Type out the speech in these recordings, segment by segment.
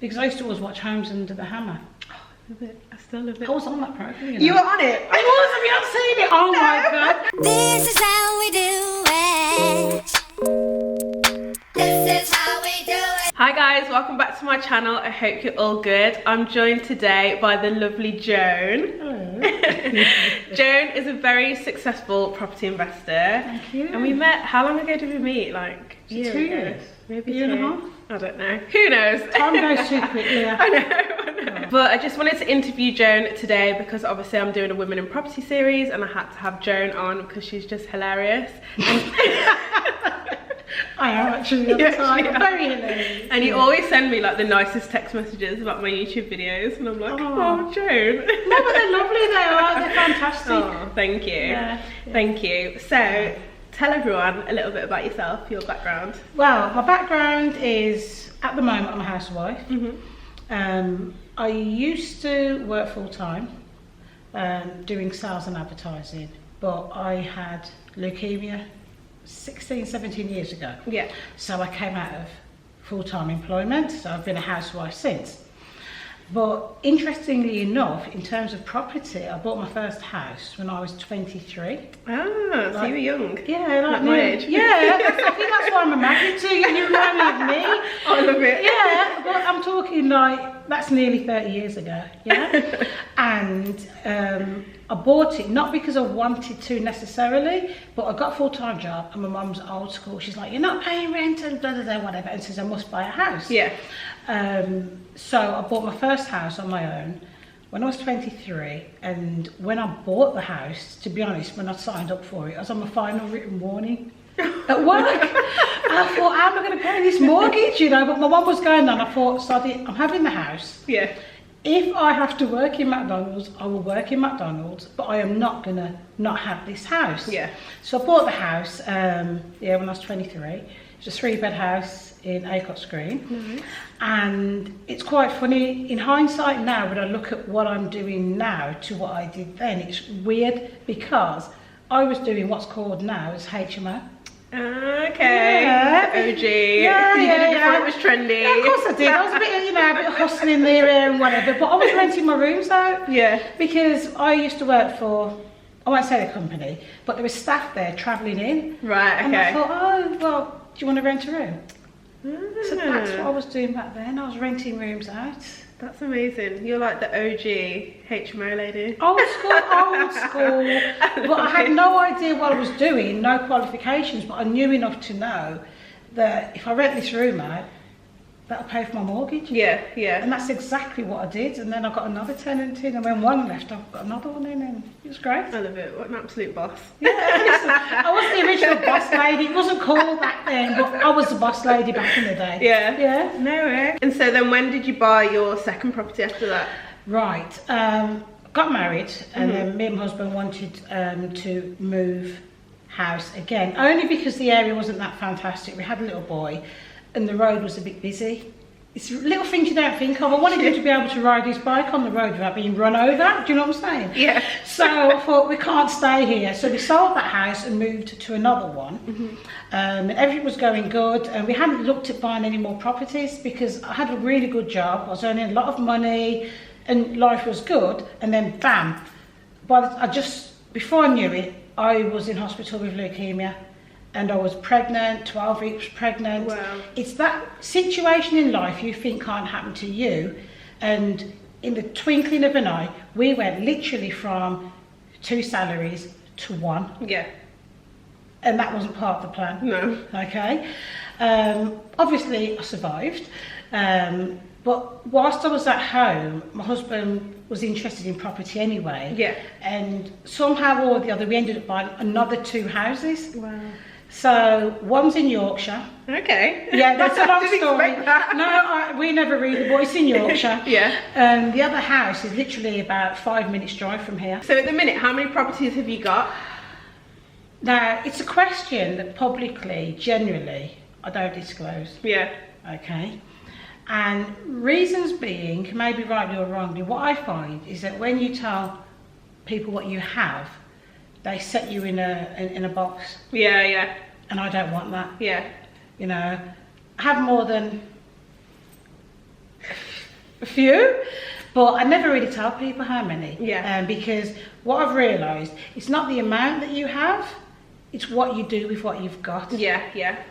because I used to always watch Homes Under the Hammer. I still love it. I was on that program. You know. You were on it? I was. Have you not seen it? Oh my god. This is how we do it. This is how we do it. Hi guys, welcome back to my channel. I hope you're all good. I'm joined today by the lovely Joan. Hello. Joan is a very successful property investor. Thank you. And we met, how long ago did we meet? Like a year 2 ago? years. Maybe Year 2. and a half. I don't know. Who knows? Time goes too quickly. I know. But I just wanted to interview Joan today because obviously I'm doing a Women in Property series and I had to have Joan on because she's just hilarious. I am actually all the time. Very hilarious. And you always send me like the nicest text messages about my YouTube videos and I'm like, oh Joan. No, but they're lovely, they are. They're fantastic. Oh, thank you. Yeah. Thank you. So, tell everyone a little bit about yourself, your background. Well, my background is, at the moment, I'm a housewife. I used to work full time, doing sales and advertising, but I had leukemia 16, 17 years ago. Yeah. So I came out of full-time employment, so I've been a housewife since. But interestingly enough, in terms of property, I bought my first house when I was 23. Ah, so you were young. Yeah, like my age. Yeah, I think that's why I'm a magnet to you. You remind me of me. I love it. Yeah, but I'm talking like, that's nearly 30 years ago, yeah? And I bought it, not because I wanted to necessarily, but I got a full-time job and my mum's old school. She's like, you're not paying rent and blah, blah, blah, whatever, and says I must buy a house. Yeah. So I bought my first house on my own when I was 23, and when I bought the house, to be honest, when I signed up for it, I was on my final written warning at work. I thought, how am I going to pay this mortgage, you know? But my mum was going on. I thought, Soddy, I'm having the house. Yeah. If I have to work in McDonald's, I will work in McDonald's, but I am not going to not have this house. Yeah. So I bought the house, when I was 23. It's a 3-bed house in Acotts Green. And it's quite funny, in hindsight now, when I look at what I'm doing now to what I did then, it's weird because I was doing what's called now as HMO. Okay. Yeah. OG. Yeah, you did it before yeah. it was trendy. Yeah, of course I did. I was a bit, you know, a bit hustling there and whatever, but I was renting my rooms out. Yeah. Because I used to work for, I won't say the company, but there was staff there travelling in. Right, okay. And I thought, oh, well, do you want to rent a room? So that's what I was doing back then. I was renting rooms out. That's amazing. You're like the OG HMO lady. Old school, old school. But I had no idea what I was doing, no qualifications, but I knew enough to know that if I rent this room out, that'll pay for my mortgage. Yeah, yeah. And that's exactly what I did. And then I got another tenant in, and when one left, I got another one in, and it was great. I love it. What an absolute boss. Yeah, listen, I wasn't the original boss lady. It wasn't called back then, but I was the boss lady back in the day. Yeah. Yeah. No way. And so then when did you buy your second property after that? Right. Got married, and then me and my husband wanted to move house again, only because the area wasn't that fantastic. We had a little boy, and the road was a bit busy. It's little things you don't think of. I wanted him to be able to ride his bike on the road without being run over. Do you know what I'm saying? Yeah. So I thought, we can't stay here. So we sold that house and moved to another one. And everything was going good. And we hadn't looked at buying any more properties because I had a really good job. I was earning a lot of money and life was good. And then bam, before I knew it, I was in hospital with leukemia. And I was pregnant, 12 weeks pregnant. Wow. It's that situation in life you think can't happen to you. And in the twinkling of an eye, we went literally from 2 salaries to 1. Yeah. And that wasn't part of the plan. No. Okay. Obviously, I survived. But whilst I was at home, my husband was interested in property anyway. Yeah. And somehow or the other, we ended up buying another 2 houses. Wow. So one's in Yorkshire. Okay. Yeah, that's a long Didn't story. expect that. No, we never really, but it's in Yorkshire. Yeah. The other house is literally about 5 minutes drive from here. So at the minute, how many properties have you got? Now, it's a question that publicly, generally, I don't disclose. Yeah. Okay. And reasons being, maybe rightly or wrongly, what I find is that when you tell people what you have, they set you in a box. Yeah, yeah. And I don't want that. Yeah. You know, I have more than a few, but I never really tell people how many. Yeah. Because what I've realised, it's not the amount that you have, it's what you do with what you've got. Yeah, yeah.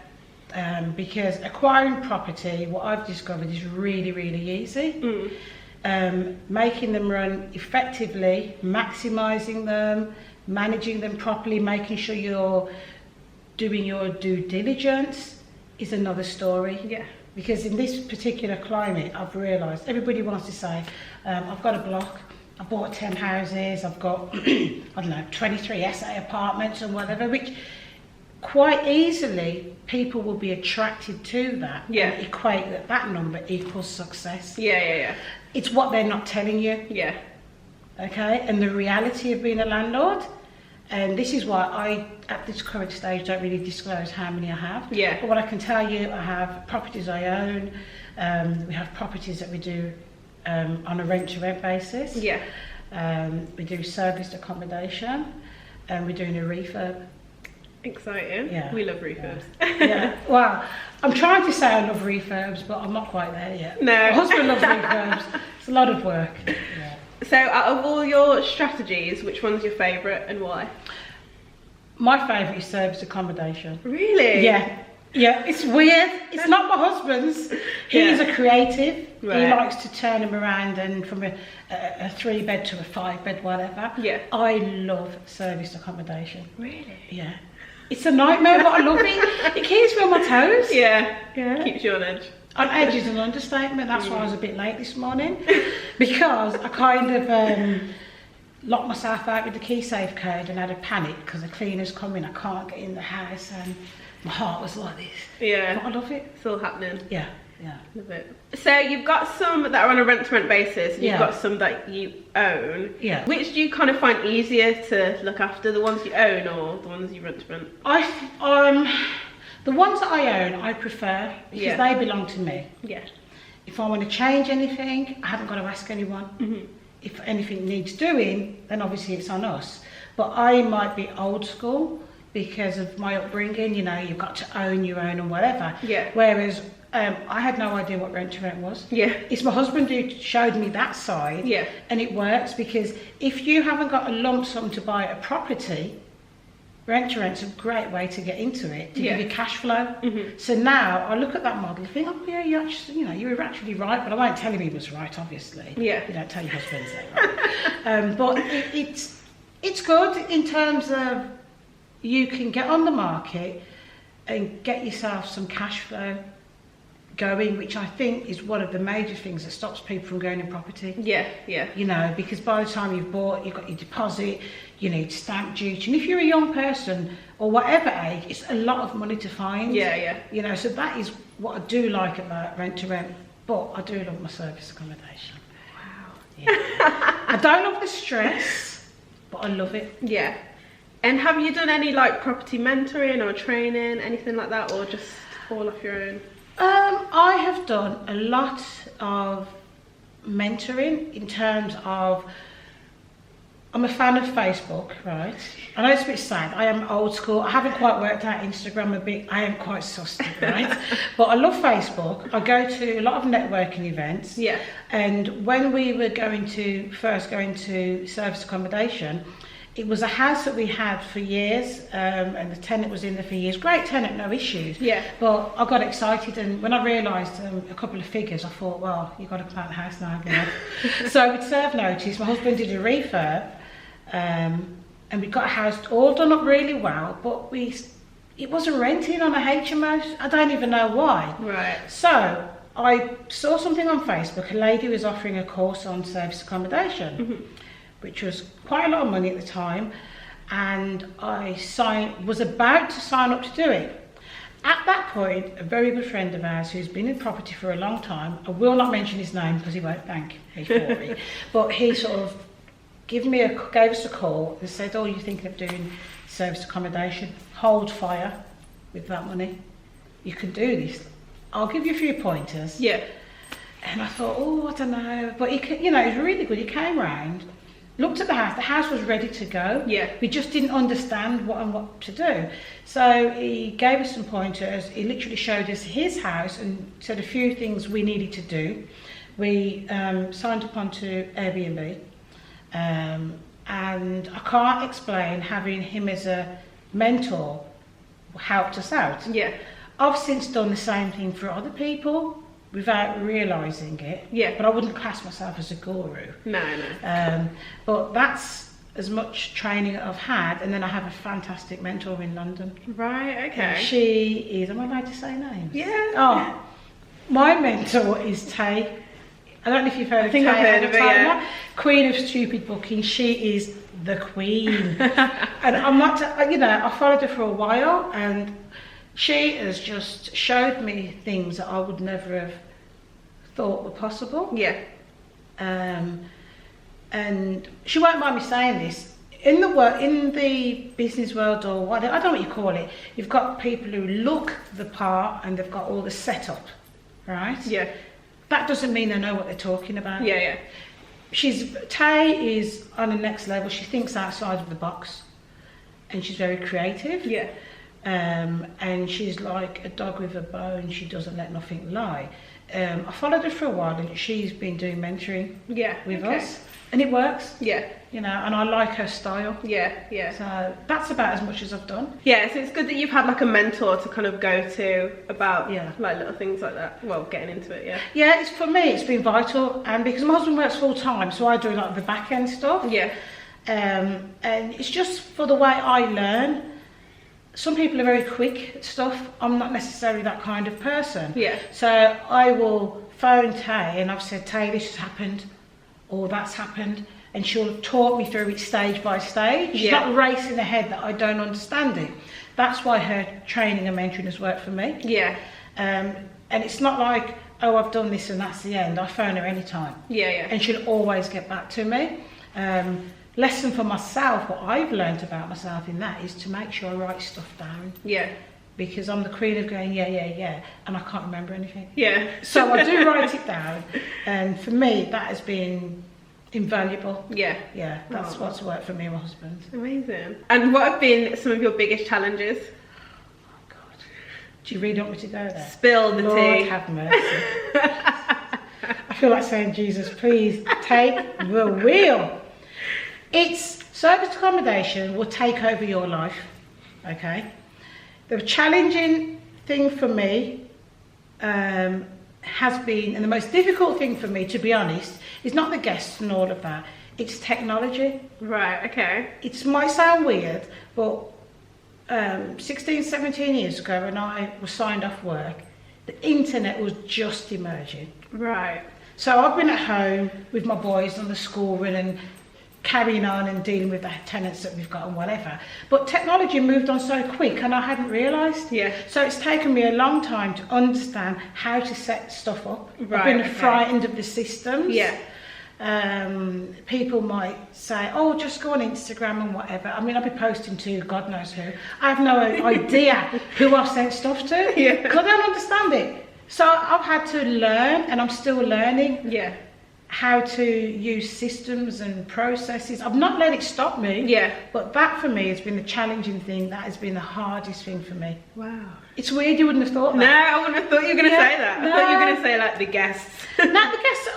Because acquiring property, what I've discovered is really, really easy. Making them run effectively, maximising them, managing them properly, making sure you're doing your due diligence is another story. Yeah. Because in this particular climate, I've realised everybody wants to say, I've got a block, I bought 10 houses, I've got, I don't know, 23 SA apartments and whatever, which quite easily people will be attracted to that. Yeah. And equate that number equals success. Yeah, yeah, yeah. It's what they're not telling you. Yeah. Okay, and the reality of being a landlord, and this is why I, at this current stage, don't really disclose how many I have. Yeah. But what I can tell you, I have properties I own, we have properties that we do on a rent-to-rent basis. Yeah. We do serviced accommodation, and we're doing a refurb. Exciting. Yeah. We love refurbs. Yeah, well, I'm trying to say I love refurbs, but I'm not quite there yet. No. My husband loves refurbs. It's a lot of work. Yeah. So out of all your strategies, which one's your favourite and why? My favourite is service accommodation. Really? Yeah. Yeah, it's weird. It's not my husband's. He's a creative. Right. He likes to turn them around and from a 3-bed to a 5-bed, whatever. Yeah. I love service accommodation. Really? Yeah. It's a nightmare, but I love it. It keeps me on my toes. Yeah. Yeah. Keeps you on edge. On edge is an understatement. That's why I was a bit late this morning, because I kind of locked myself out with the key safe code and had a panic because the cleaners come in. I can't get in the house, and my heart was like this. Yeah. But I love it. It's all happening. Yeah, yeah. Love it. So you've got some that are on a rent-to-rent basis, and you've Yeah. got some that you own. Yeah. Which do you kind of find easier to look after, the ones you own or the ones you rent-to-rent? The ones that I own, I prefer because Yeah. they belong to me. Yeah. If I want to change anything, I haven't got to ask anyone. If anything needs doing, then obviously it's on us. But I might be old school because of my upbringing. You know, you've got to own your own and whatever. Yeah. Whereas I had no idea what rent to rent was. Yeah. It's my husband who showed me that side. Yeah. And it works because if you haven't got a lump sum to buy a property, rent to rent's a great way to get into it, to Yeah. give you cash flow. So now I look at that model and think, oh yeah, you were actually right, but I won't tell him he was right, obviously. Yeah. You don't tell your husband that, right? But it's good in terms of you can get on the market and get yourself some cash flow going, which I think is one of the major things that stops people from going in property. Yeah, yeah. You know, because by the time you've bought, you've got your deposit, you need stamp duty, and if you're a young person or whatever age, it's a lot of money to find. Yeah, yeah. You know, so that is what I do like about rent to rent, but I do love my service accommodation. Wow. Yeah. I don't love the stress, but I love it. Yeah. And have you done any like property mentoring or training, anything like that, or just all off your own? I have done a lot of mentoring in terms of, I'm a fan of Facebook, right? I know it's a bit sad, I am old school, I haven't quite worked out Instagram a bit, I am quite sussed, right? But I love Facebook, I go to a lot of networking events. Yeah. And when we were first going to service accommodation, it was a house that we had for years, and the tenant was in there for years. Great tenant, no issues. Yeah. But I got excited, and when I realised a couple of figures, I thought, well, you've got to plant the house now, haven't you? So we'd served notice. My husband did a refurb, and we got a house all done up really well, but it wasn't renting on a HMO. I don't even know why. Right. So I saw something on Facebook. A lady was offering a course on service accommodation, which was quite a lot of money at the time, and I was about to sign up to do it. At that point, a very good friend of ours who's been in property for a long time, I will not mention his name because he won't thank me for it, but he sort of gave us a call and said, oh, you're thinking of doing service accommodation, hold fire with that money. You can do this. I'll give you a few pointers. Yeah. And I thought, oh, I don't know. But he was really good. He came round, looked at the house was ready to go. Yeah. We just didn't understand what to do. So he gave us some pointers. He literally showed us his house and said a few things we needed to do. We signed up onto Airbnb, and I can't explain having him as a mentor helped us out. Yeah. I've since done the same thing for other people without realising it. Yeah. But I wouldn't class myself as a guru. No, no. But that's as much training I've had, and then I have a fantastic mentor in London. Right, okay. And she is, am I allowed to say names? Yeah. Oh, my mentor is Tay. I don't know if you've heard of Tay. I think I've heard of her, yeah. Queen of stupid booking. She is the queen. And I'm not, I followed her for a while, and she has just showed me things that I would never have thought were possible. Yeah. And she won't mind me saying this. In the business world, or whatever, I don't know what you call it, you've got people who look the part and they've got all the setup, right? Yeah. That doesn't mean they know what they're talking about. Yeah, yeah. Tay is on the next level. She thinks outside of the box, and she's very creative. Yeah. And she's like a dog with a bone. She doesn't let nothing lie. I followed her for a while, and she's been doing mentoring with us, and it works. Yeah. And I like her style. Yeah, yeah. So that's about as much as I've done. Yeah, so it's good that you've had like a mentor to kind of go to about like little things like that. Well, getting into it, yeah. Yeah, for me, it's been vital, and because my husband works full time, so I do like the back end stuff. Yeah. And it's just for the way I learn. Some people are very quick at stuff. I'm not necessarily that kind of person. Yeah. So I will phone Tay, and I've said, Tay, this has happened, or that's happened, and she'll talk me through it stage by stage. She's not racing ahead that I don't understand it. That's why her training and mentoring has worked for me. Yeah. And it's not like, oh, I've done this and that's the end. I phone her anytime. Yeah, yeah. And she'll always get back to me. Lesson for myself, what I've learned about myself in that is to make sure I write stuff down. Yeah. Because I'm the queen of going, yeah, and I can't remember anything. Yeah. So I do write it down. And for me, that has been invaluable. Yeah. Yeah, that's what's worked for me and my husband. Amazing. And what have been some of your biggest challenges? Oh, God. Do you really want me to go there? Spill the Lord tea. have mercy. I feel like saying, Jesus, please take the wheel. It's service accommodation will take over your life, okay? The challenging thing for me has been, and the most difficult thing for me, to be honest, is not the guests and all of that. It's technology. Right, okay. It might sound weird, but 16, 17 years ago when I was signed off work, the internet was just emerging. Right. So I've been at home with my boys on the school run and carrying on and dealing with the tenants that we've got and whatever. But technology moved on so quick and I hadn't realised. Yeah. So it's taken me a long time to understand how to set stuff up. Right, I've been frightened of the systems. Yeah. People might say, oh, just go on Instagram and whatever. I mean, I'll be posting to God knows who. I have no idea who I've sent stuff to. Yeah. Because I don't understand it. So I've had to learn, and I'm still learning. Yeah. How to use systems and processes. I've not let it stop me. Yeah. But that for me has been the challenging thing. That has been the hardest thing for me. Wow. It's weird, you wouldn't have thought that. No, I wouldn't have thought you were going to say that. No. I thought you were going to say like the guests. No, the guests,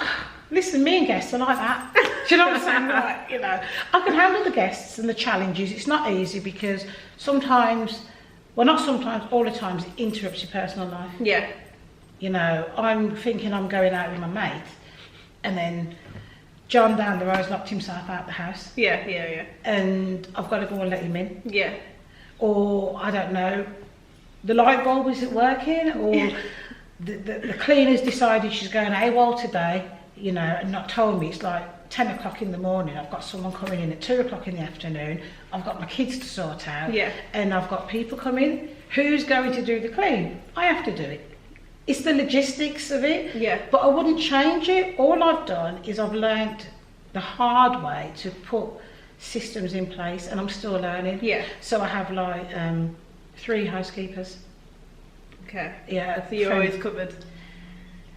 listen, me and guests are like that. Do you know what I'm saying? Like, I can handle the guests and the challenges. It's not easy because sometimes, well, not sometimes, all the times, it interrupts your personal life. Yeah. I'm thinking I'm going out with my mate, and then John down the road's locked himself out the house. Yeah. And I've got to go and let him in. Yeah. Or, I don't know, the light bulb isn't working, or the cleaner's decided she's going AWOL today, and not told me. It's like 10 o'clock in the morning, I've got someone coming in at 2 o'clock in the afternoon, I've got my kids to sort out, and I've got people coming. Who's going to do the clean? I have to do it. It's the logistics of it, but I wouldn't change it. All I've done is I've learned the hard way to put systems in place, and I'm still learning. Yeah. So I have like 3 housekeepers. Okay. Yeah. So you're always covered.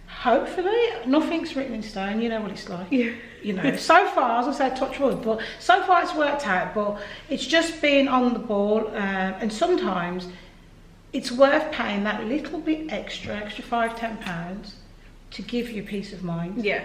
Hopefully, nothing's written in stone. You know what it's like. Yeah. So far, as I said, touch wood, but so far it's worked out. But it's just being on the ball, and sometimes it's worth paying that little bit extra £5-10, to give you peace of mind. Yeah.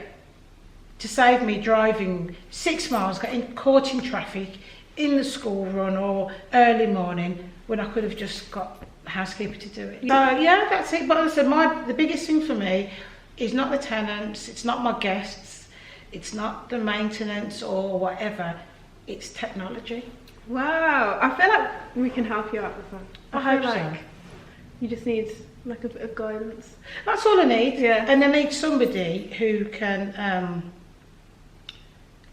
To save me driving 6 miles, getting caught in traffic in the school run or early morning when I could have just got a housekeeper to do it. So yeah, that's it. But as I said, the biggest thing for me is not the tenants, it's not my guests, it's not the maintenance or whatever, it's technology. Wow, I feel like we can help you out with that. I feel hope like so. you just need like a bit of guidance. That's all I need. Yeah. And I need somebody who can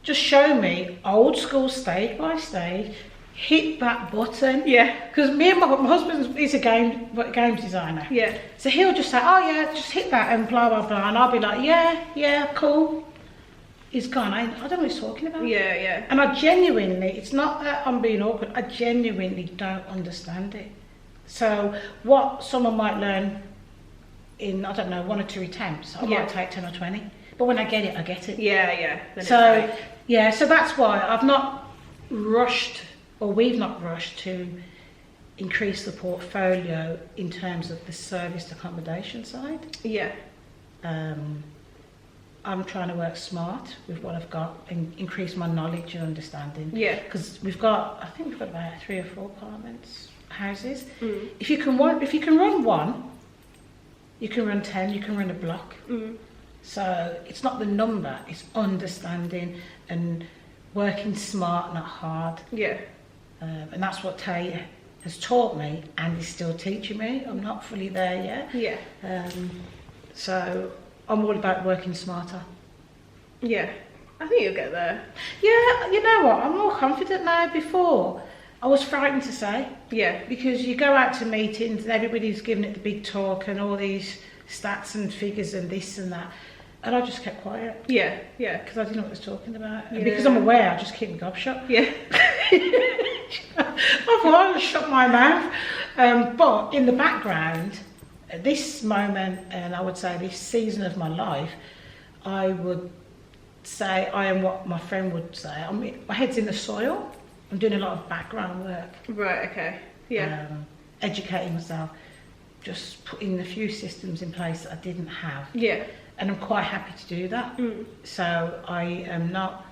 just show me old school, stage by stage, hit that button. Yeah. Because me and my husband is a games designer. Yeah. So he'll just say, oh yeah, just hit that and blah blah blah, and I'll be like, yeah, cool. He's gone. I don't know what he's talking about. Yeah, yeah. And I genuinely, it's not that I'm being awkward, I genuinely don't understand it. So what someone might learn in, I don't know, 1 or 2 attempts, I might take 10 or 20. But when I get it, I get it. Yeah, yeah. Then So, yeah, so that's why I've not rushed, or we've not rushed to increase the portfolio in terms of the serviced accommodation side. Yeah. I'm trying to work smart with what I've got and increase my knowledge and understanding. Yeah. Because I think we've got about 3 or 4 apartments, houses. Mm. If you can run one, you can run 10, you can run a block. Mm. So it's not the number, it's understanding and working smart, not hard. Yeah. And that's what Tay has taught me and is still teaching me. I'm not fully there yet. Yeah. So I'm all about working smarter. Yeah. I think you'll get there. Yeah, you know what? I'm more confident now. Before, I was frightened to say. Yeah. Because you go out to meetings and everybody's giving it the big talk and all these stats and figures and this and that. And I just kept quiet. Yeah, yeah. Because I didn't know what I was talking about. And Yeah. because I'm aware, I just keep my gob shut. Yeah. I thought I just shut my mouth. But in the background, at this moment, and I would say this season of my life, I would say I am what my friend would say. I mean, my head's in the soil. I'm doing a lot of background work. Right, okay. Yeah. Educating myself. Just putting a few systems in place that I didn't have. Yeah. And I'm quite happy to do that. Mm. So I am not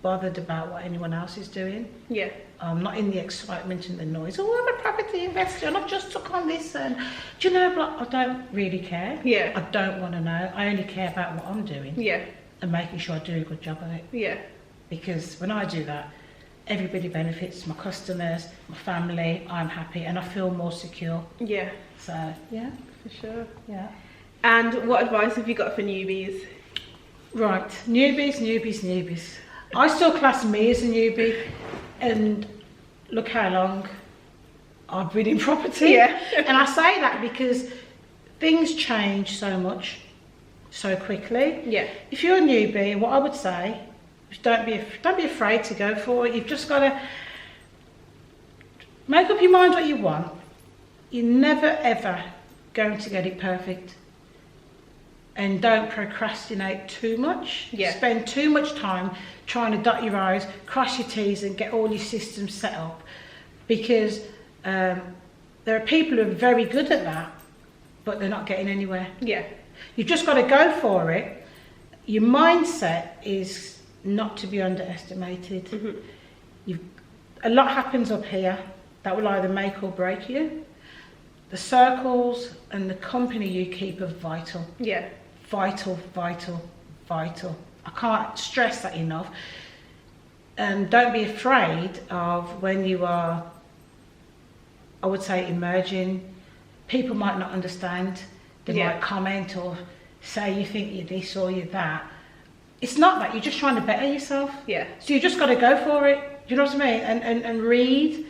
bothered about what anyone else is doing. Yeah. I'm not in the excitement and the noise. Oh, I'm a property investor and I've just took on this. And do you know, I don't really care. Yeah. I don't want to know. I only care about what I'm doing. Yeah. And making sure I do a good job of it. Yeah. Because when I do that, everybody benefits, my customers, my family, I'm happy and I feel more secure. Yeah. So, yeah. For sure. Yeah. And what advice have you got for newbies? Right, newbies. I still class me as a newbie, and look how long I've been in property. Yeah. And I say that because things change so much, so quickly. Yeah. If you're a newbie, what I would say is don't be afraid to go for it. You've just got to make up your mind what you want. You're never ever going to get it perfect. And don't procrastinate too much. Yeah. Spend too much time trying to dot your I's, cross your T's and get all your systems set up. Because there are people who are very good at that, but they're not getting anywhere. Yeah. You've just got to go for it. Your mindset is not to be underestimated. Mm-hmm. A lot happens up here that will either make or break you. The circles and the company you keep are vital. Yeah. Vital. I can't stress that enough. And don't be afraid of when you are, I would say, emerging. People might not understand. They might comment or say you think you're this or you're that. It's not that. You're just trying to better yourself. Yeah. So you just got to go for it. Do you know what I mean? And read.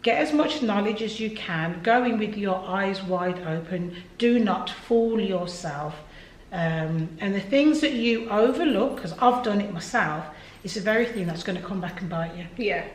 Get as much knowledge as you can. Go in with your eyes wide open. Do not fool yourself. And the things that you overlook, because I've done it myself, is the very thing that's going to come back and bite you. Yeah.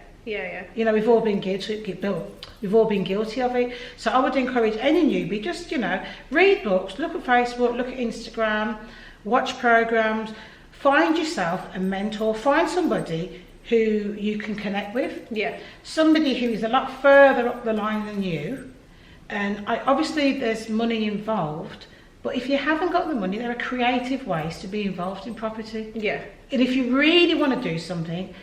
You know, we've all been guilty of it. So I would encourage any newbie, just, you know, read books, look at Facebook, look at Instagram, watch programs, find yourself a mentor, find somebody who you can connect with. Yeah. Somebody who is a lot further up the line than you. And obviously there's money involved, But if you haven't got the money, there are creative ways to be involved in property. Yeah. And if you really want to do something,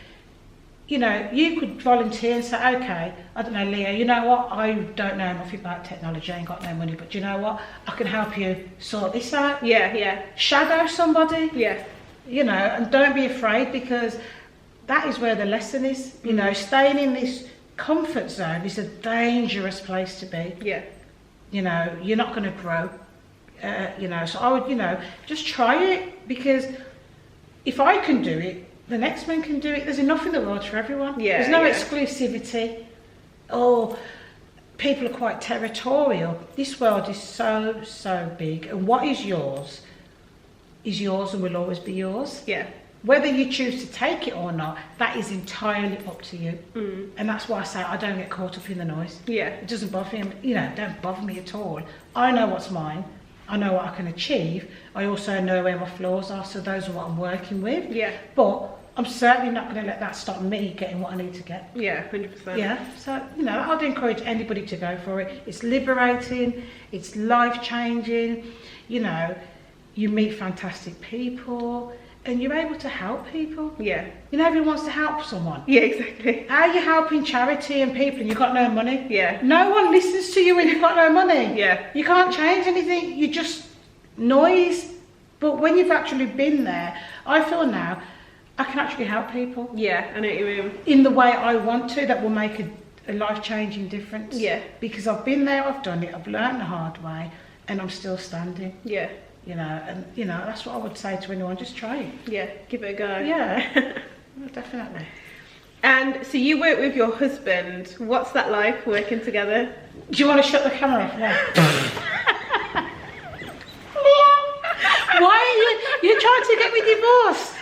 you know, you could volunteer and say, okay, I don't know, Leah, you know what, I don't know enough about technology, I ain't got no money, but you know what, I can help you sort this out. Yeah, yeah. Shadow somebody. Yeah. You know, and don't be afraid, because that is where the lesson is. You know, staying in this comfort zone is a dangerous place to be. Yeah. You know, you're not going to grow. You know, so I would, you know, just try it, because if I can do it, the next man can do it. There's enough in the world for everyone. Yeah, there's no yeah. exclusivity. Oh, people are quite territorial. This world is so big, and what is yours and will always be yours. Yeah. Whether you choose to take it or not, that is entirely up to you. And that's why I say I don't get caught up in the noise. Yeah. It doesn't bother me, you know, don't bother me at all. I know what's mine. I know what I can achieve. I also know where my flaws are, so those are what I'm working with. Yeah. But I'm certainly not going to let that stop me getting what I need to get. Yeah, 100%. Yeah, so, you know, I'd encourage anybody to go for it. It's liberating, it's life-changing, you know, you meet fantastic people, and you're able to help people. Yeah. You know, everyone wants to help someone. Yeah, exactly. How are you helping charity and people and you've got no money? Yeah. No one listens to you when you've got no money. Yeah. You can't change anything, you just noise. But when you've actually been there, I feel now I can actually help people. Yeah, I know what you mean. In the way I want to, that will make a life-changing difference. Yeah. Because I've been there, I've done it, I've learned the hard way, and I'm still standing. Yeah. You know, and you know, that's what I would say to anyone, just try it. Yeah, give it a go. Yeah, definitely. And so you work with your husband. What's that like, working together? Do you want to shut the camera off now? Why are you're trying to get me divorced?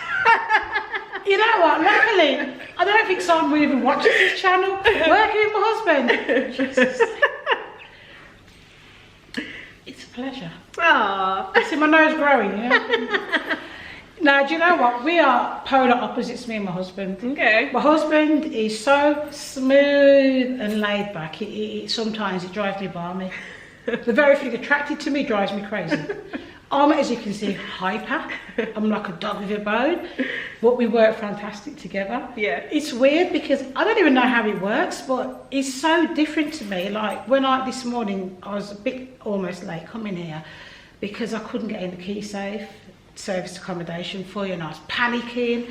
You know what, luckily, I don't think someone even watches this channel. Working with my husband. Jesus. It's a pleasure. Aww. I see my nose growing, yeah. Now, do you know what? We are polar opposites, me and my husband. Okay. My husband is so smooth and laid back. Sometimes it drives me balmy. The very thing attracted to me drives me crazy. I'm, as you can see, hyper. I'm like a dog with a bone. But we work fantastic together. Yeah. It's weird because I don't even know how it works, but it's so different to me. Like this morning, I was a bit almost late coming here because I couldn't get in the key safe, service accommodation for you, and I was panicking.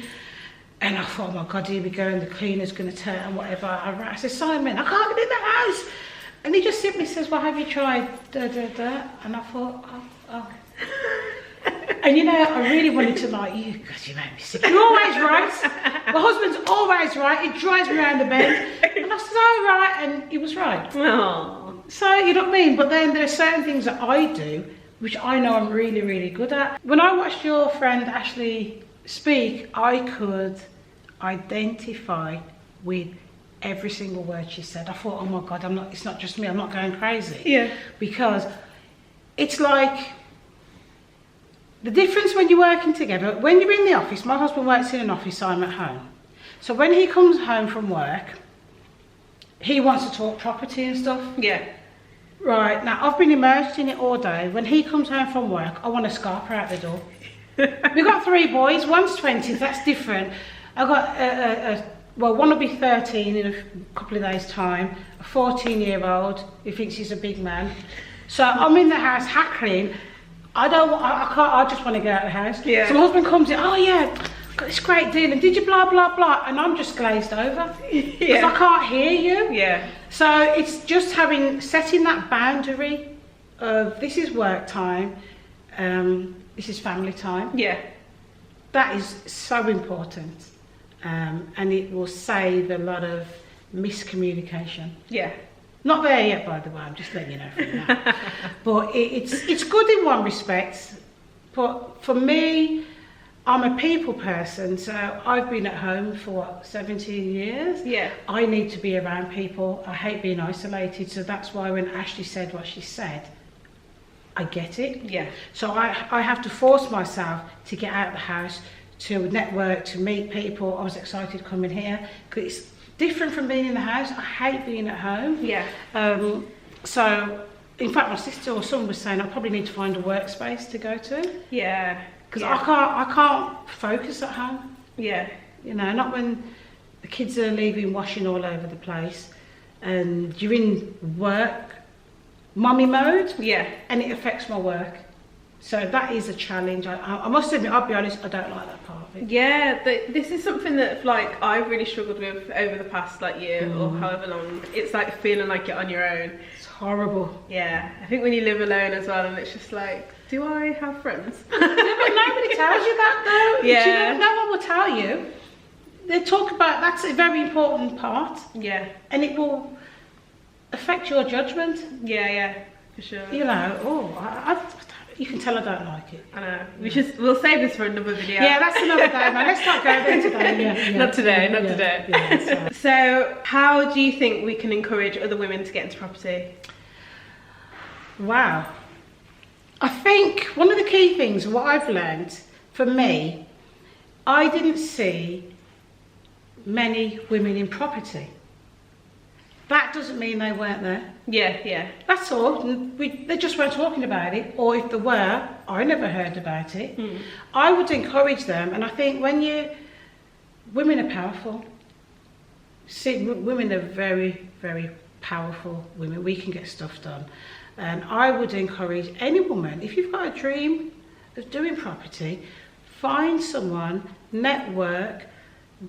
And I thought, oh my God, here we go, and the cleaner's going to turn and whatever. I said, Simon, I can't get in the house. And he just simply says, well, have you tried da da da? And I thought, oh. And you know, I really wanted to like you because you make me sick. You're always right. My husband's always right. He drives me around the bend. And I said, oh, right. And he was right. Aww. So, you know what I mean? But then there are certain things that I do which I know I'm really, really good at. When I watched your friend Ashley speak, I could identify with every single word she said. I thought, oh my God, it's not just me, I'm not going crazy. Yeah. Because it's like the difference when you're working together. When you're in the office, my husband works in an office, I'm at home. So when he comes home from work, he wants to talk property and stuff. Yeah. Right, now I've been immersed in it all day. When he comes home from work, I want to scarp her out the door. We've got 3 boys, one's 20, that's different. I've got, well, one will be 13 in a couple of days' time, a 14-year-old who thinks he's a big man. So I'm in the house hackling. I just want to get out of the house. Yeah. So my husband comes in, oh yeah, got this great deal, and did you blah, blah, blah, and I'm just glazed over. Because Yeah. I can't hear you. Yeah. So it's just setting that boundary of this is work time, this is family time. Yeah. That is so important, and it will save a lot of miscommunication. Yeah. Not there yet, by the way, I'm just letting you know from that. But it's good in one respect, but for me, I'm a people person, so I've been at home for 17 years. Yeah. I need to be around people. I hate being isolated, so that's why when Ashley said what she said, I get it. Yeah. So I have to force myself to get out of the house, to network, to meet people. I was excited coming here because it's different from being in the house. I hate being at home. Yeah. So In fact, my sister or someone was saying I probably need to find a workspace to go to. Yeah. Because I can't focus at home. Yeah. You know, not when the kids are leaving washing all over the place and you're in work, mummy mode. Yeah. And it affects my work. So that is a challenge. I must admit, I'll be honest, I don't like that part of it. Yeah, this is something that like I've really struggled with over the past like year or however long. It's like feeling like you're on your own. It's horrible. Yeah, I think when you live alone as well, and it's just like, do I have friends? Yeah, but nobody tells you that though. Yeah. Do you know, no one will tell you. They talk about, that's a very important part. Yeah. And it will affect your judgment. Yeah, for sure. You know, you can tell I don't like it. I know. We'll save this for another video. Yeah, that's another day, man. Let's not go there today. Yeah, not today. Yeah, so, how do you think we can encourage other women to get into property? Wow. I think one of the key things, what I've learned, for me, I didn't see many women in property. That doesn't mean they weren't there. Yeah. That's all. They just weren't talking about it, or if there were, I never heard about it. I would encourage them, and I think women are powerful. See, women are very, very powerful women. We can get stuff done. And I would encourage any woman, if you've got a dream of doing property, find someone, network,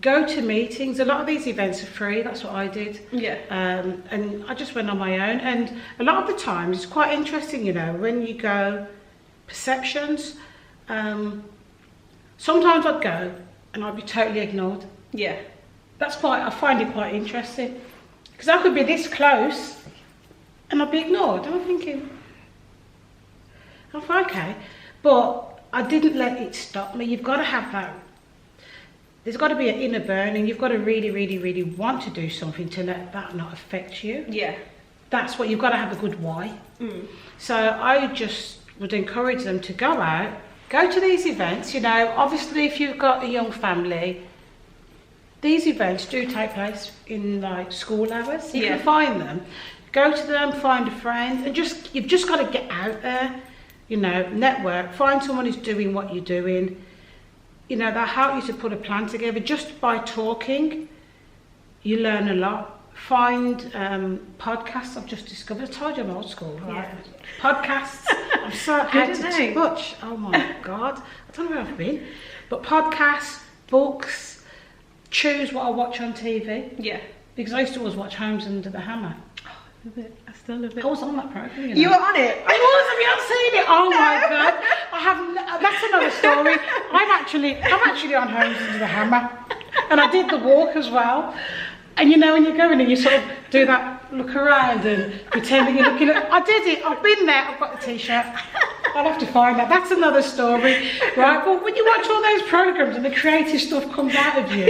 go to meetings. A lot of these events are free. That's what I did. Yeah. And I just went on my own. And a lot of the times it's quite interesting, you know, when you go perceptions. Sometimes I'd go and I'd be totally ignored. Yeah. I find it quite interesting because I could be this close and I'd be ignored. And I'm thinking, okay, but I didn't let it stop me. You've got to have that. There's got to be an inner burning. You've got to really, really, really want to do something to let that not affect you. Yeah. That's what you've got to have a good why. So I just would encourage them to go out, go to these events. You know, obviously if you've got a young family, these events do take place in like school hours. You can find them, go to them, find a friend, and you've just got to get out there. You know, network, find someone who's doing what you're doing. You know, they'll help you to put a plan together. Just by talking, you learn a lot. Find podcasts. I've just discovered. I told you I'm old school, right? Yeah. Podcasts. I'm so out of touch. Oh my God. I don't know where I've been. But podcasts, books, choose what I watch on TV. Yeah. Because I used to always watch Homes Under the Hammer. I still love it. I was on that program. You know? You were on it. I was. Have you not seen it? Oh my God! I have. That's another story. I'm actually on Homes Under the Hammer, and I did the walk as well. And you know when you go in and you sort of do that look around and pretending you're looking at. I did it. I've been there. I've got the T-shirt. I'll have to find that. That's another story, right? But when you watch all those programs and the creative stuff comes out of you,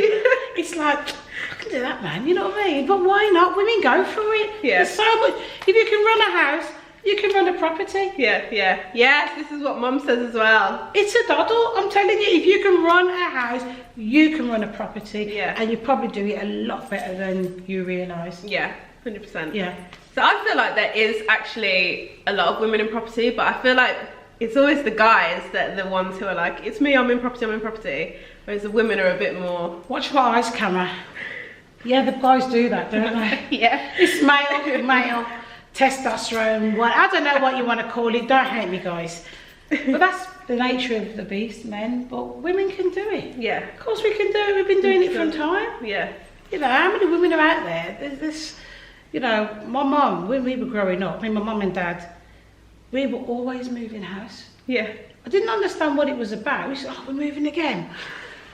it's like, I can do that, man. You know what I mean? But why not? Women go for it. Yeah. There's so much. If you can run a house, you can run a property. Yeah. Yes, this is what Mum says as well. It's a doddle. I'm telling you, if you can run a house, you can run a property. Yeah. And you probably do it a lot better than you realise. Yeah, 100%. Yeah. So I feel like there is actually a lot of women in property, but I feel like it's always the guys that are the ones who are like, it's me, I'm in property. Whereas the women are a bit more... Watch my eyes, camera. Yeah, the guys do that, don't they? Yeah. It's male, testosterone, I don't know what you want to call it. Don't hate me, guys. But that's the nature of the beast, men. But women can do it. Yeah. Of course we can do it. We've been doing it from time. Yeah. You know, how many women are out there? There's this... You know, my mum, when we were growing up, my mum and dad, we were always moving house. Yeah. I didn't understand what it was about. We said, oh, we're moving again.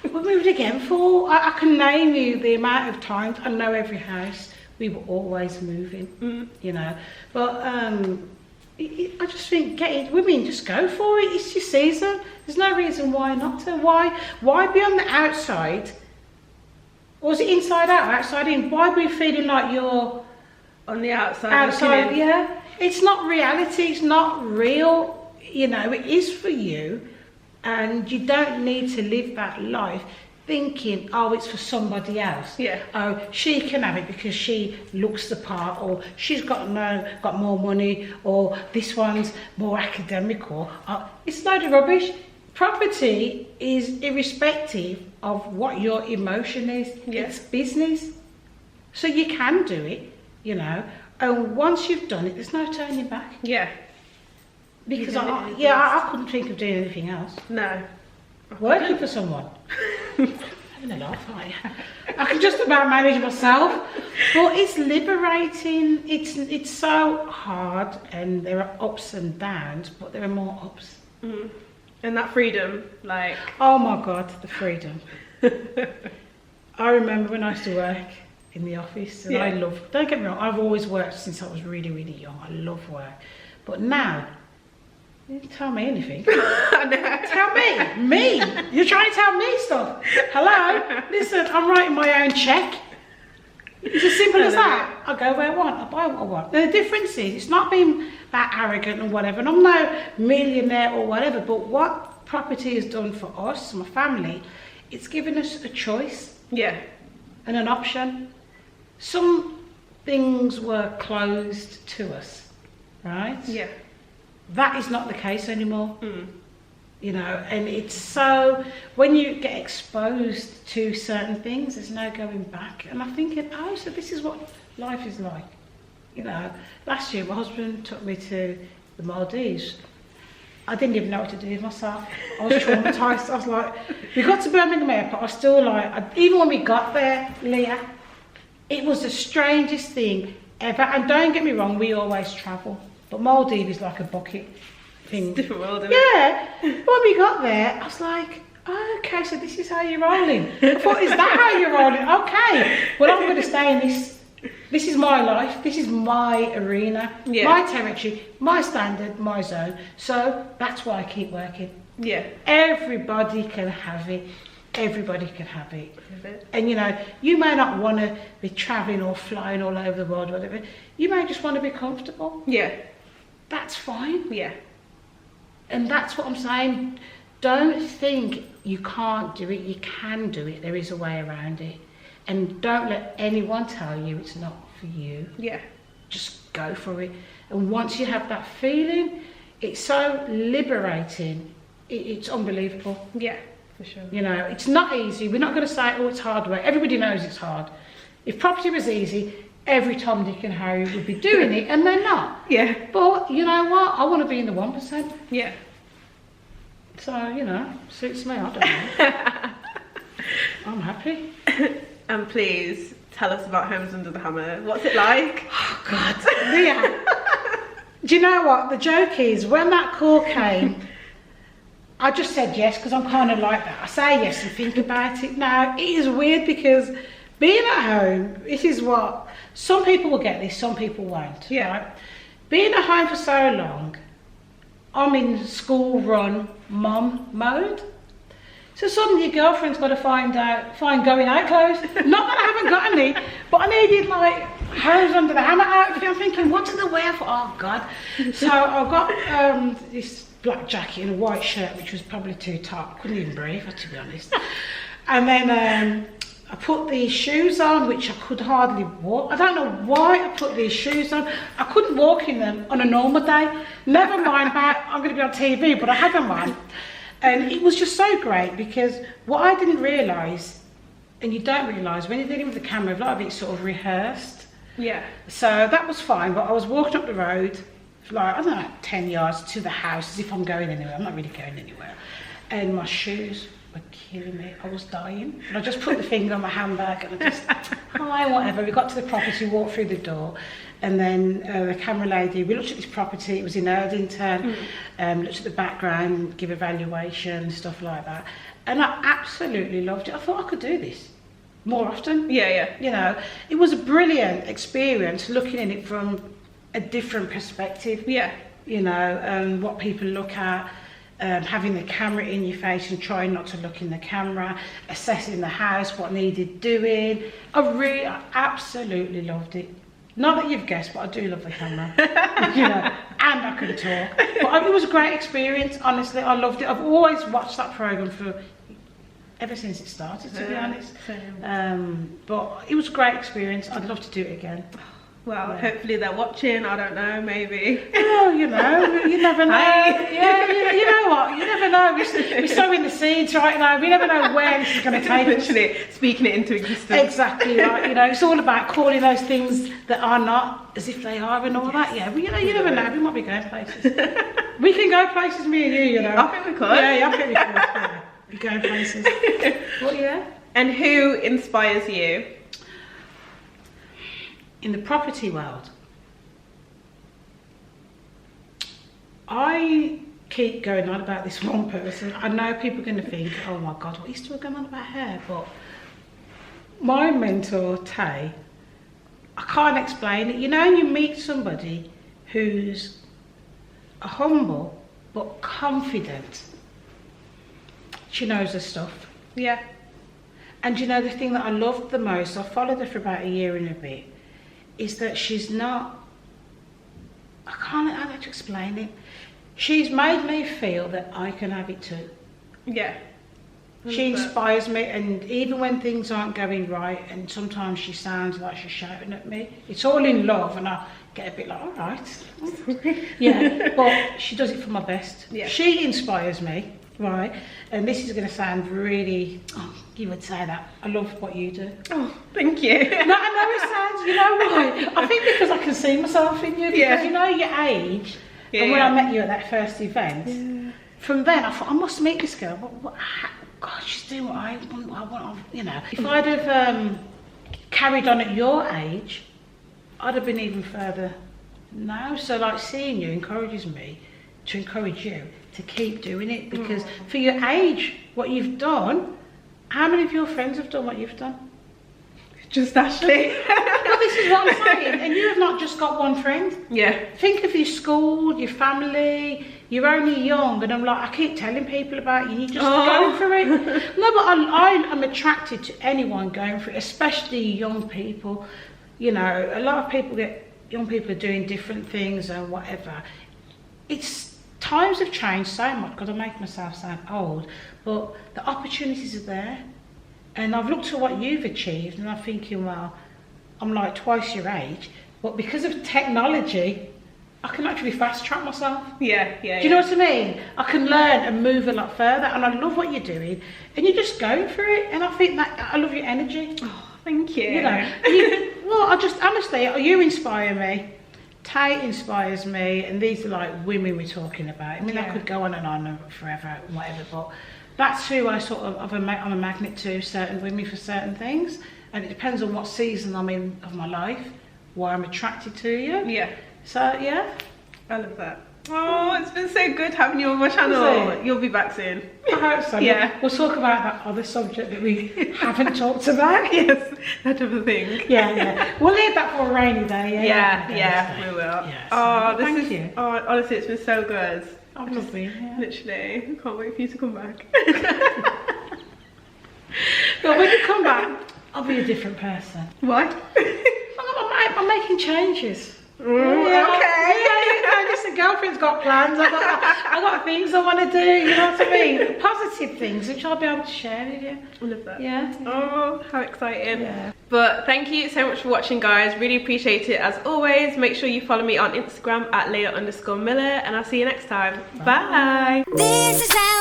We're moving again for... I can name you the amount of times. I know every house. We were always moving, you know. But I just think, women, just go for it. It's your season. There's no reason why not to. Why be on the outside? Or is it inside out, outside in? Why be feeling like you're... On the outside, yeah. It's not reality, it's not real, you know, it is for you, and you don't need to live that life. thinking, oh, it's for somebody else. Yeah. Oh, she can have it because she looks the part, or she's got more money, or this one's more academic, or it's a load of rubbish. Property is irrespective of what your emotion is. Yeah. It's business. So you can do it, you know, and once you've done it, there's no turning back. Yeah. Because I couldn't think of doing anything else. No. Working for someone. Having a laugh, aren't you? I can just about manage myself, but it's liberating. It's so hard, and there are ups and downs, but there are more ups. Mm. And that freedom, like... Oh my God, the freedom. I remember when I used to work in the office, and I love, don't get me wrong, I've always worked since I was really, really young. I love work. But now, you didn't tell me anything. Tell me. You're trying to tell me stuff. Hello? Listen, I'm writing my own check. It's as simple as that. I go where I want. I buy what I want. Now, the difference is, it's not being that arrogant and whatever. And I'm no millionaire or whatever. But what property has done for us, my family, it's given us a choice. Yeah. And an option. Some things were closed to us, right? Yeah. That is not the case anymore. Mm. You know, and it's so, when you get exposed to certain things, there's no going back. And I'm thinking, oh, so this is what life is like. You know, last year my husband took me to the Maldives. I didn't even know what to do with myself. I was traumatised. I was like, we got to Birmingham Airport, I was still like, even when we got there, Leah, it was the strangest thing ever. And don't get me wrong, we always travel. But Maldives is like a bucket thing. Different world, isn't it? Yeah. But when we got there, I was like, oh, okay, so this is how you're rolling. I thought, is that how you're rolling? Okay. Well, I'm going to stay in this. This is my life. This is my arena, my territory, my standard, my zone. So that's why I keep working. Yeah. Everybody can have it. Everybody can have it. And you know, you may not want to be travelling or flying all over the world or whatever. You may just want to be comfortable. Yeah. That's fine. Yeah. And that's what I'm saying. Don't think you can't do it. You can do it. There is a way around it. And don't let anyone tell you it's not for you. Yeah. Just go for it. And once you have that feeling, it's so liberating. It's unbelievable. Yeah, for sure. You know, it's not easy. We're not going to say, oh, it's hard work. Everybody knows it's hard. If property was easy, every Tom, Dick and Harry would be doing it, and they're not. Yeah. But you know what? I want to be in the 1%. Yeah. So, you know, suits me. I don't know. I'm happy. And please tell us about Homes Under the Hammer. What's it like? Oh, God. Leah. Do you know what? The joke is, when that call came, I just said yes, because I'm kind of like that. I say yes and think about it. Now, it is weird because being at home, this is what, some people will get this, some people won't. Yeah. Right? Being at home for so long, I'm in school run mum mode. So suddenly your girlfriend's got to find going out clothes. Not that I haven't got any, but I needed like Homes Under the Hammer outfit. I'm thinking, what do they wear for? Oh God. So I've got this black jacket and a white shirt, which was probably too tight. I couldn't even breathe, to be honest. And then I put these shoes on, which I could hardly walk. I don't know why I put these shoes on. I couldn't walk in them on a normal day. Never mind about I'm going to be on TV, but I had them on. And it was just so great because what I didn't realise, and you don't realise, when you're dealing with the camera, a lot of it's sort of rehearsed. Yeah. So that was fine, but I was walking up the road, like, I don't know, 10 yards to the house, as if I'm going anywhere. I'm not really going anywhere. And my shoes were killing me. I was dying. And I just put the finger on my handbag and I just, hi, whatever. We got to the property, walked through the door. And then the camera lady, we looked at this property, it was in Erdington, looked at the background, give evaluation, stuff like that. And I absolutely loved it. I thought I could do this more often. Yeah, yeah. You know, it was a brilliant experience looking at it from a different perspective. Yeah. You know, what people look at, having the camera in your face and trying not to look in the camera, assessing the house, what needed doing. I absolutely loved it. Not that you've guessed, but I do love the camera. You know, and I could talk. But it was a great experience, honestly. I loved it. I've always watched that programme for ever since it started, to be Yeah, honest. same. But it was a great experience. I'd love to do it again. Well, hopefully they're watching. I don't know, maybe. Oh, you know, you never know. Hi. Yeah, you know what? You never know. We're sowing the seeds right now. We never know where this is going to take us. Literally speaking it into existence. Exactly right. You know, it's all about calling those things that are not as if they are and all that. Yeah, but you know, you never know. We might be going places. We can go places, me and you know. I think we could. Yeah, I think we could. Yeah. Be going places. Well, yeah. And who inspires you? In the property world, I keep going on about this one person. I know people are going to think, oh my God, what are you still going on about her? But my mentor, Tay, I can't explain it. You know, you meet somebody who's humble but confident. She knows her stuff. Yeah. And you know, the thing that I loved the most, I followed her for about a year and a bit, is that she's not, I don't know how to explain it. She's made me feel that I can have it too. Yeah. She inspires me, and even when things aren't going right, and sometimes she sounds like she's shouting at me, it's all in love, and I get a bit like, all right. Yeah, but she does it for my best. Yeah. She inspires me, right? And this is going to sound really, oh, you would say that. I love what you do. Oh, thank you. No, I know it sounds, you know why? I think because I can see myself in you, because Yeah. you know your age, Yeah, and when yeah. I met you at that first event, from then I thought, I must meet this girl. God, she's doing what I want, you know. If I'd have carried on at your age, I'd have been even further now. So like seeing you encourages me to encourage you to keep doing it, because for your age, what you've done, how many of your friends have done what you've done? Just Ashley. Well, this is what I'm saying, and you have not just got one friend. Yeah. Think of your school, your family. You're only young, and I'm like, I keep telling people about you. You just going for it. No, but I'm attracted to anyone going for it, especially young people. You know, a lot of people young people are doing different things and whatever. Times have changed so much, because I make myself sound old, but the opportunities are there. And I've looked at what you've achieved, and I'm thinking, well, I'm like twice your age, but because of technology, I can actually fast track myself. Yeah. Do you know what I mean? I can learn and move a lot further, and I love what you're doing, and you're just going for it. And I think that I love your energy. Oh, thank you. You know, well, I just honestly, you inspire me. Tay inspires me, and these are like women we're talking about. I mean, I could go on and forever, whatever, but that's who I sort of, I'm a magnet to, certain women for certain things, and it depends on what season I'm in of my life, why I'm attracted to you. Yeah. So yeah, I love that. Oh, it's been so good having you on my channel. You'll be back soon. I hope so. Yeah. We'll talk about that other subject that we haven't talked about. Yes, that other thing. Yeah. We'll leave that for a rainy day. Yeah, we will. Yeah, Oh, so, this thank is. you. Oh, honestly, it's been so good. Oh, lovely. Yeah. Literally, I can't wait for you to come back. But when you come back, I'll be a different person. What? I'm making changes. Okay. Listen, girlfriend's got plans. I got things I want to do. You know what I mean? Positive things, which I'll be able to share with you. I love that. Yeah. Oh, how exciting. Yeah. But thank you so much for watching, guys. Really appreciate it as always. Make sure you follow me on Instagram at Leah_Miller, and I'll see you next time. Bye. This is how